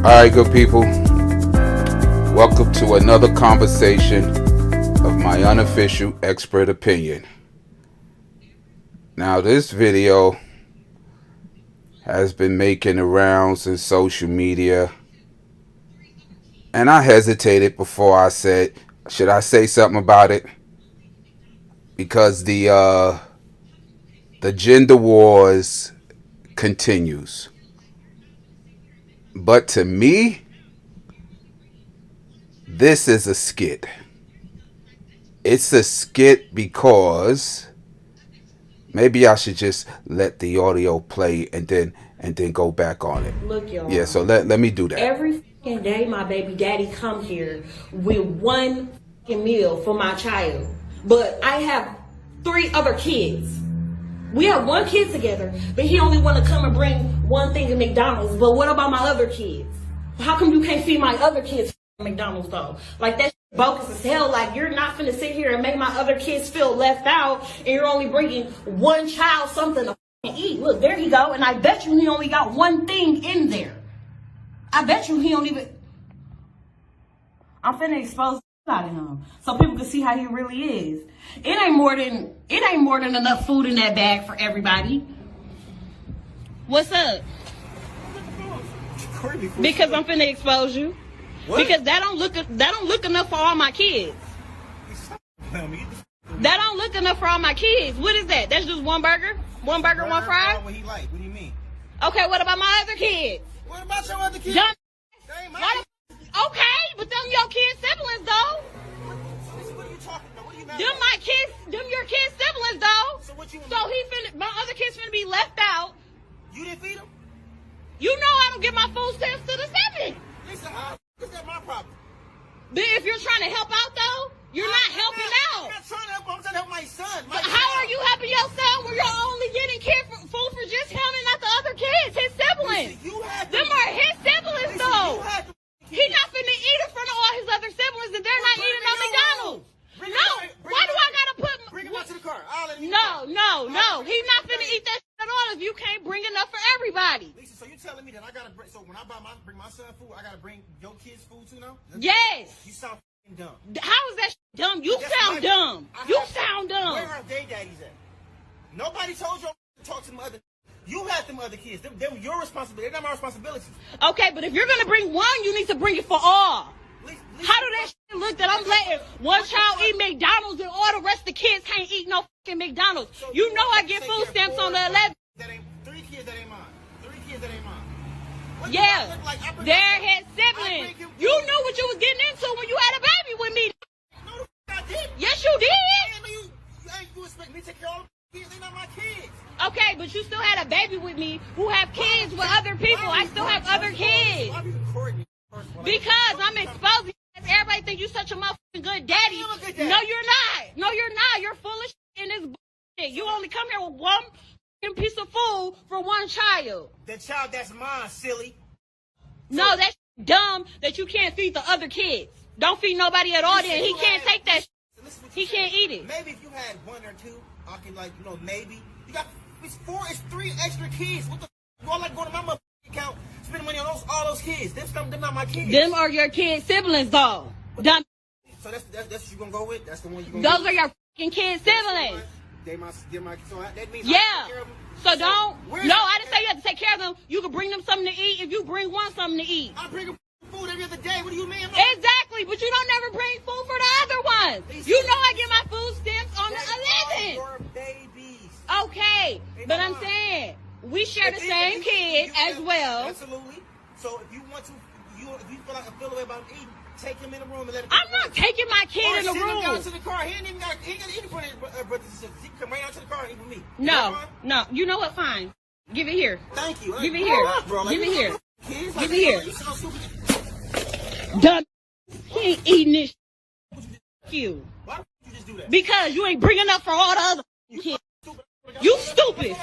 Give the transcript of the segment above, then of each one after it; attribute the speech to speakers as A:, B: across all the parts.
A: Alright, good people. Welcome to another conversation of my unofficial expert opinion. Now, this video has been making the rounds in social media, and I hesitated before I said, should I say something about it? Because the gender wars continues. But to me, this is a skit. It's a skit because maybe I should just let the audio play and then go back on it.
B: Look, y'all.
A: Yeah, so let me do that.
B: Every fucking day my baby daddy come here with one fucking meal for my child. But I have 3 other kids. We have 1 kid together, but he only want to come and bring one thing to McDonald's. But what about my other kids? How come you can't feed my other kids McDonald's though? Like, that's bogus as hell. Like, you're not finna sit here and make my other kids feel left out, and you're only bringing one child something to eat. Look, there he go, and I bet you he only got one thing in there. I bet you he don't even. I'm finna expose out of him so people can see how he really is. It ain't more than enough food in that bag for everybody. What's up? Because I'm finna expose you. What? Because that don't look enough for all my kids. That don't look enough for all my kids. What is that? That's just one burger? One burger, one fry?
C: What he like? What do you mean?
B: Okay, what about my other kids?
C: What about your other kids?
B: Okay, but them your kids' siblings though.
C: What are you talking about? What are you mad
B: Them
C: about?
B: my kids, them your kids' siblings though.
C: So what you?
B: So my other kids finna be left out.
C: You didn't feed them?
B: You know I don't give my food stamps to the 7.
C: Lisa, how is that my problem?
B: But if you're trying to help out though, you're not helping out.
C: I'm not trying to help. I'm trying to help my son.
B: But how are you helping your son when you're only getting food for just him and not the other kids, his siblings?
C: Lisa, you had
B: Them are his siblings
C: Lisa,
B: though.
C: You had
B: He not finna eat in front of all his other siblings and they're not eating on McDonald's. No, why do I gotta put?
C: Bring him out to the car. I'll let him
B: No. He's not finna eat that shit at all if you can't bring enough for everybody.
C: Lisa, so you telling me that I gotta bring? So when I bring my son food, I gotta bring your kids food too now?
B: Yes.
C: You sound dumb.
B: How is that shit dumb? You sound dumb. You sound dumb.
C: Where are they daddies at? Nobody told you to talk to them other. You had them other kids. Them your responsibility. They're not my responsibility.
B: Okay, but if you're gonna bring one, you need to bring it for all. How do that shit look that I'm letting one child eat McDonald's and all the rest of the kids can't eat no fucking McDonald's?
C: So
B: you know I get food stamps on the 11th.
C: That ain't 3 kids that ain't mine. 3 kids that ain't mine. What do I
B: Yeah,
C: look like?
B: they're his siblings. You knew what you was getting into when you had a baby with me.
C: No, the I did.
B: Yes, you did.
C: You expect me to take care of all the kids? They're not my kids.
B: Okay, but you still had a baby with me who have kids with other people. I still have other kids.
C: Why are you recording me?
B: Because I'm exposing. Everybody think you such a motherfucking good daddy.
C: I'm a good daddy.
B: No, you're not. No, you're not. You're full of shit in this bullshit. You only come here with one fucking piece of food for one child.
C: The child that's mine, silly.
B: No, that's dumb that you can't feed the other kids. Don't feed nobody at all then. He can't take that shit. He can't eat it.
C: Maybe if you had 1 or 2, I can maybe. You got, it's 3 extra kids. What the you all like going to my motherfucking account, spending money on all those kids. Them not my kids.
B: Them are your kids' siblings though. Dumb.
C: So that's what you gonna go with? That's the one you gonna
B: Those
C: go
B: are your fucking kids' siblings.
C: They're my so that means
B: Yeah.
C: I take care of them.
B: So don't.
C: where's
B: No,
C: the-
B: I didn't say you have to take care of them. You can bring them something to eat if you bring one something to eat.
C: I bring them food every other day. What do you mean?
B: Exactly, but you don't never bring food for the other ones. You know I get my food stamps on the 11th.
C: Your babies.
B: Okay, but I'm saying we share the same kid as well.
C: Absolutely. So if you want to, if you feel the way about eating, take him in the room and let him.
B: I'm not taking my kid in the
C: Or send him down
B: room.
C: to the car. He ain't got to eat in front of his brothers and sisters. He can come right out to the car and eat with me.
B: No. You know what? Fine. Give it here.
C: Thank you.
B: Give it here.
C: Bro.
B: Give it here.
C: Kids,
B: Give it here.
C: You sound stupid.
B: Dumb. He ain't eating this. You.
C: Why would you just do that?
B: Because you ain't bringing up for all the other kids. You stupid.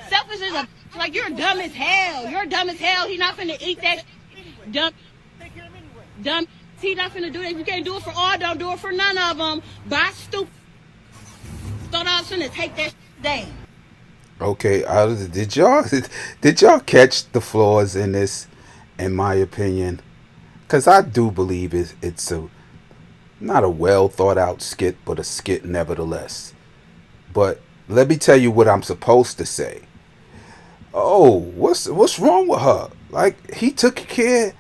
B: Selfish as a like you're dumb as hell. You're dumb as hell. He not finna eat that. Dumb.
C: Take care of him anyway.
B: Dumb. He not finna do that. If you can't do it for all, don't do it for none of them. Bye, stupid. Thought I was finna take that down.
A: Okay, did y'all catch the flaws in this in my opinion, because I do believe it's a not a well thought out skit, but a skit nevertheless. But let me tell you what I'm supposed to say. Oh, what's wrong with her? Like, he took care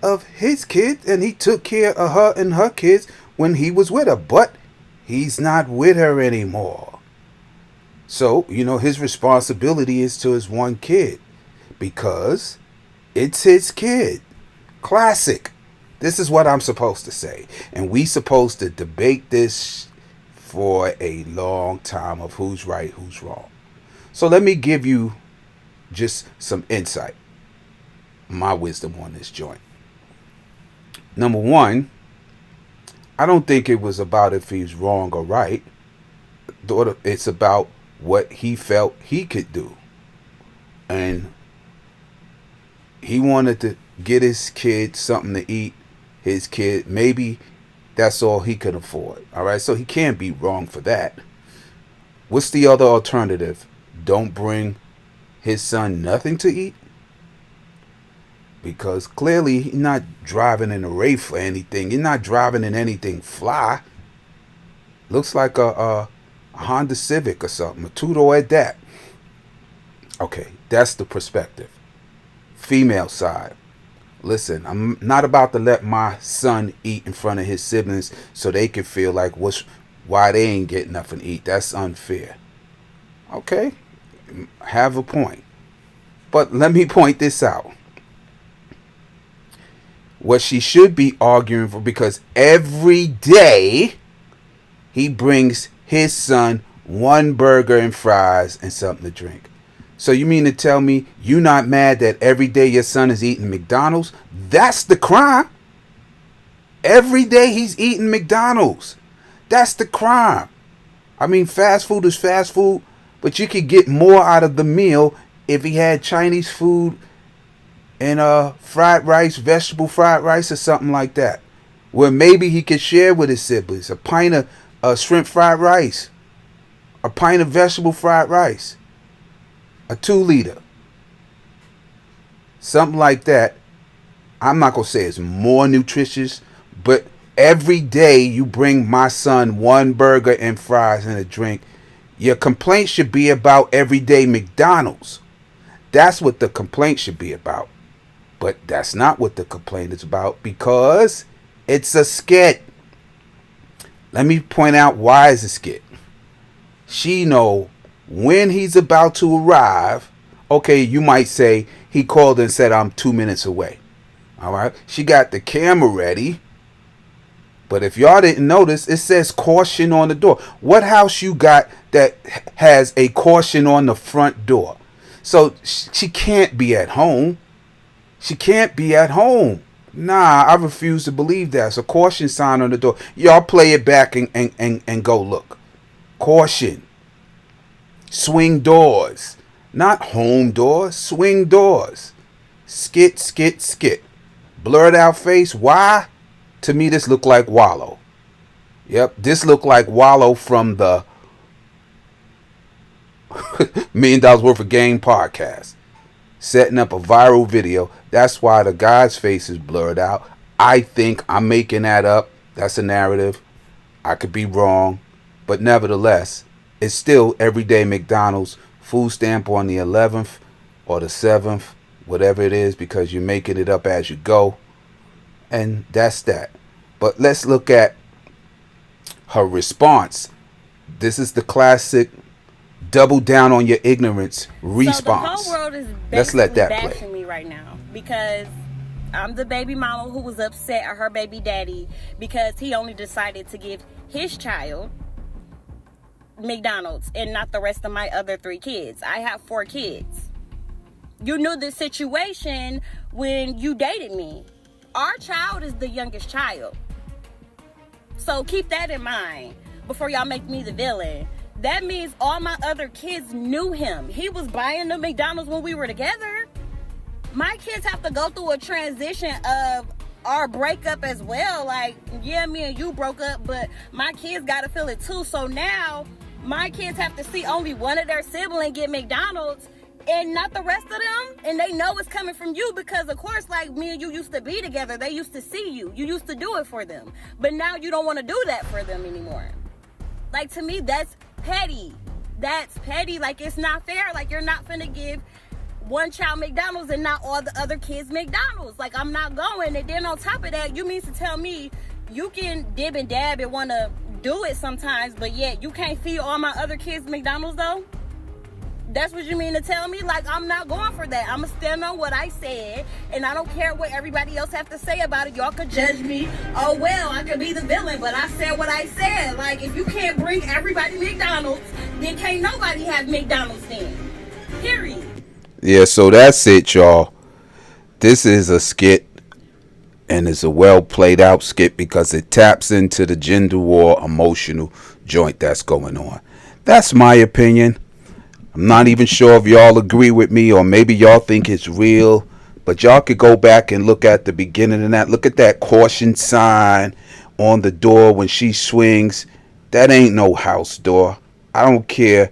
A: of his kids and he took care of her and her kids when he was with her, but he's not with her anymore. So, his responsibility is to his one kid because it's his kid. Classic. This is what I'm supposed to say. And we supposed to debate this for a long time of who's right, who's wrong. So let me give you just some insight, my wisdom on this joint. Number one, I don't think it was about if he's wrong or right. It's about what he felt he could do. And he wanted to get his kid something to eat. His kid, maybe that's all he could afford. All right, so he can't be wrong for that. What's the other alternative? Don't bring his son nothing to eat? Because clearly he's not driving in a Wraith or anything. He's not driving in anything fly. Looks like a Honda Civic or something. A two-door at that. Okay, that's the perspective. Female side. Listen, I'm not about to let my son eat in front of his siblings so they can feel like why they ain't getting nothing to eat. That's unfair. Okay, have a point. But let me point this out. What she should be arguing for, because every day he brings his son one burger and fries and something to drink. So you mean to tell me you not mad that every day your son is eating McDonald's? That's the crime. Every day he's eating McDonald's. That's the crime. I mean, fast food is fast food, but you could get more out of the meal if he had Chinese food and fried rice, vegetable fried rice or something like that. Where maybe he could share with his siblings a pint of shrimp fried rice, a pint of vegetable fried rice, a 2-liter, something like that. I'm not going to say it's more nutritious, but every day you bring my son one burger and fries and a drink, your complaint should be about everyday McDonald's. That's what the complaint should be about. But that's not what the complaint is about because it's a skit. Let me point out why it's a skit. She know when he's about to arrive. Okay, you might say he called and said, I'm 2 minutes away. All right. She got the camera ready. But if y'all didn't notice, it says caution on the door. What house you got that has a caution on the front door? So she can't be at home. She can't be at home. Nah, I refuse to believe that. It's a caution sign on the door. Y'all play it back and go look. Caution. Swing doors. Not home doors. Swing doors. Skit, skit, skit. Blurred out face. Why? To me, this looked like Wallo. Yep, this looked like Wallo from the $1 million worth of game podcast. Setting up a viral video. That's why the guy's face is blurred out. I think I'm making that up. That's a narrative. I could be wrong. But nevertheless, it's still everyday McDonald's. Food stamp on the 11th or the 7th. Whatever it is, because you're making it up as you go. And that's that. But let's look at her response. This is the classic double down on your ignorance response.
D: So the whole world is
A: let's let that
D: bashing
A: play.
D: me right now because I'm the baby mama who was upset at her baby daddy because he only decided to give his child McDonald's and not the rest of my other 3 kids. I have 4 kids. You knew the situation when you dated me. Our child is the youngest child. So keep that in mind before y'all make me the villain. That means all my other kids knew him. He was buying the McDonald's when we were together. My kids have to go through a transition of our breakup as well. Like, yeah, me and you broke up, but my kids got to feel it too. So now my kids have to see only one of their siblings get McDonald's. and not the rest of them. And they know it's coming from you because, of course, like me and you used to be together. They used to see you. You used to do it for them. But now you don't want to do that for them anymore. Like, to me, that's petty. That's petty. Like, it's not fair. Like, you're not finna give one child McDonald's and not all the other kids McDonald's. Like, I'm not going. And then on top of that, you mean to tell me you can dib and dab and want to do it sometimes, but yet you can't feed all my other kids McDonald's though? That's what you mean to tell me? Like, I'm not going for that. I'm going to stand on what I said, and I don't care what everybody else have to say about it. Y'all could judge me. Oh, well, I could be the villain, but I said what I said. Like, if you can't bring everybody McDonald's, then can't nobody have McDonald's then. Period.
A: Yeah, so that's it, y'all. This is a skit, and it's a well played out skit because it taps into the gender war emotional joint that's going on. That's my opinion. I'm not even sure if y'all agree with me, or maybe y'all think it's real, but y'all could go back and look at the beginning of that. Look at that caution sign on the door when she swings. That ain't no house door. I don't care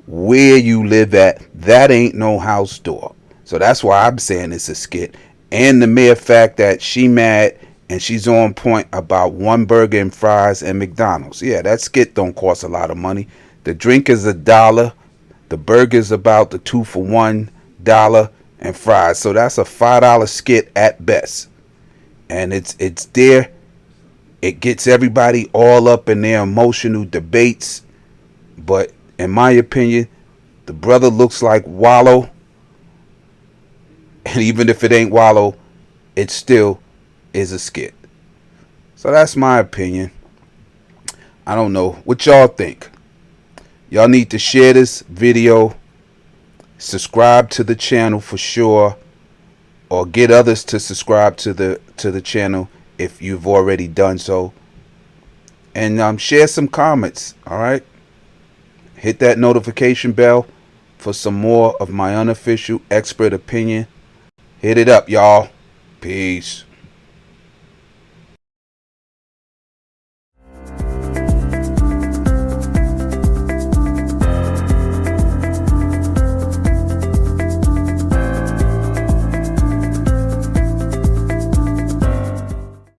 A: where you live at. That ain't no house door. So that's why I'm saying it's a skit. And the mere fact that she mad and she's on point about one burger and fries and McDonald's. Yeah, that skit don't cost a lot of money. The drink is $1. The burger's about the 2-for-$1 and fries. So that's a $5 skit at best. And it's there. It gets everybody all up in their emotional debates. But in my opinion, the brother looks like Wallo. And even if it ain't Wallo, it still is a skit. So that's my opinion. I don't know. What y'all think? Y'all need to share this video, subscribe to the channel for sure, or get others to subscribe to the channel if you've already done so. And share some comments, all right? Hit that notification bell for some more of my unofficial expert opinion. Hit it up, y'all. Peace.